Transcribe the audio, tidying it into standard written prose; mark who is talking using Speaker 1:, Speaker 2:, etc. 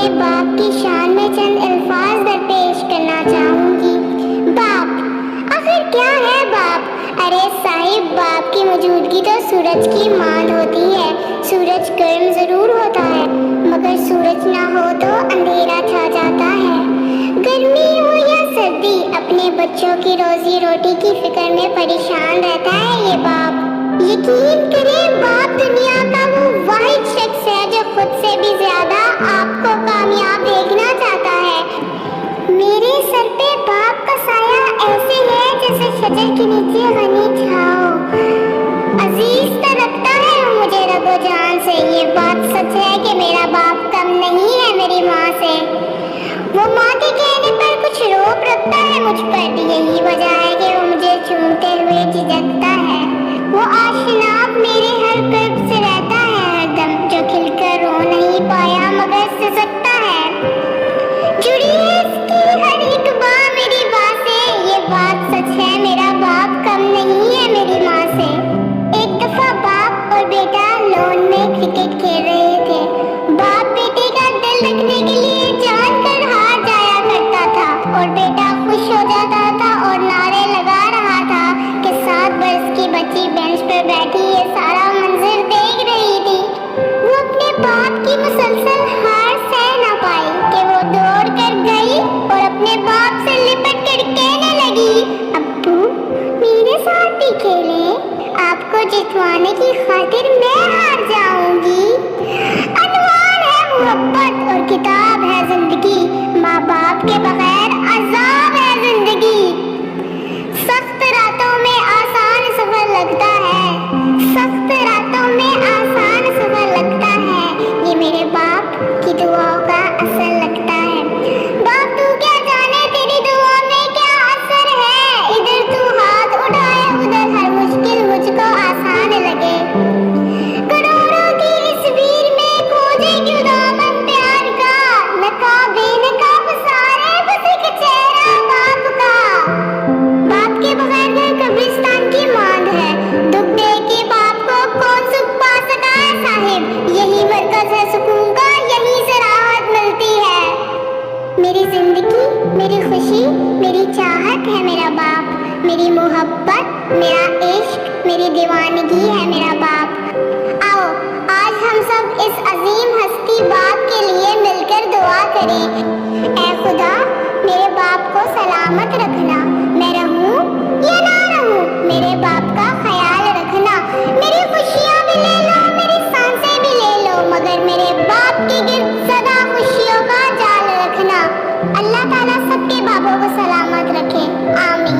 Speaker 1: अपने बाप की शान में चंद अल्फाज दरपेश करना चाहूंगी। बाप, आखिर क्या है बाप? अरे साहिब, बाप की मौजूदगी तो सूरज की मांद होती है। सूरज गर्म जरूर होता है, मगर सूरज ना हो तो अंधेरा छा जाता है। गर्मी हो या सर्दी, अपने बच्चों की रोजी रोटी की फिक्र में परेशान रहता है ये बाप। यकीन करें, बाप दुनिया का वो वाहिद शख्स है जो खुद से भी ज्यादा आपको कामयाब देखना चाहता है। मेरे सर पे बाप का साया ऐसे है जैसे शजर के नीचे घनी छाओ। अजीज तो रखता है मुझे रगो जान से। ये बात सच है कि मेरा बाप कम नहीं है मेरी माँ से। वो माँ के कहने पर कुछ रोक रखता है मुझ पर, यही वजह है कि वो मुझे चूमते हुए झिझकता है। वो आशनाब मेरे हर कर्ब से रहता है हरदम, जो खिलकर रो नहीं पाया मगर सिसकता है। जुड़ी है इसकी हर एक बात मेरी बाँ से। ये बात सच है, मेरा बाप कम नहीं है मेरी माँ से। एक दफा बाप और बेटा लॉन में क्रिकेट खेल रहे थे। बाप बेटे का दिल रखने के लिए जानकर हार जाया करता था और बेटा खुश हो जाता था और नारे लगा रहा था कि 7 वर्ष की बच्ची बेंच पर बैठी ये सारा मंजर देख रही थी। वो अपने बाप की मुसलसल हार सह न पाई कि वो दौड़ कर गई और अपने बाप से लिपट कर कहने लगी, अब्बू मेरे साथ भी खेलें, आपको जितवाने की खातिर मैं हार जाऊंगी। अनवान है मोहब्बत और किताब है जिंदगी, माँ बाप के बगैर अजाब है जिंदगी। सख्त रातों में आसान सफर लगता है, सख्त रातों में आसान सफर लगता है। ये मेरे बाप की दुआओं का असर लगता है। बाप तू क्या जाने तेरी दुआ में क्या असर है। इधर तू हाथ उठाए उधर हर मुश्किल मुझको आसान लगे। करोड़ों की इस भीड़ में खोजे क्यों दामन प्यार का, नकाब बेनकाब सारे बस एक चेहरा बाप का। बाप के बगैर घर कब्रिस्तान की मांग है, दुख दे के बाप को कौन सुख पा सका है साहिब। यही मरकज है सुकून का, यहीं से राहत मिलती है। मेरी जिंदगी, मेरी खुशी, मेरी चाहत है मेरा बाप। मेरी मोहब्बत, मेरा इश्क, मेरी दीवानगी है मेरा बाप। आओ आज हम सब इस अजीम हस्ती बाप के लिए मिलकर दुआ करें। ऐ खुदा, मेरे बाप को सलामत रखना, मैं रहूं या ना रहूं, मेरे बाप का ख्याल रखना। मेरी खुशियां भी ले लो, मेरी सांसें भी ले लो, मगर मेरे बाप के गिर्द सदा खुशियों का जाल रखना। अल्लाह ताला सबके बापों को सलामत रखे, आमीन।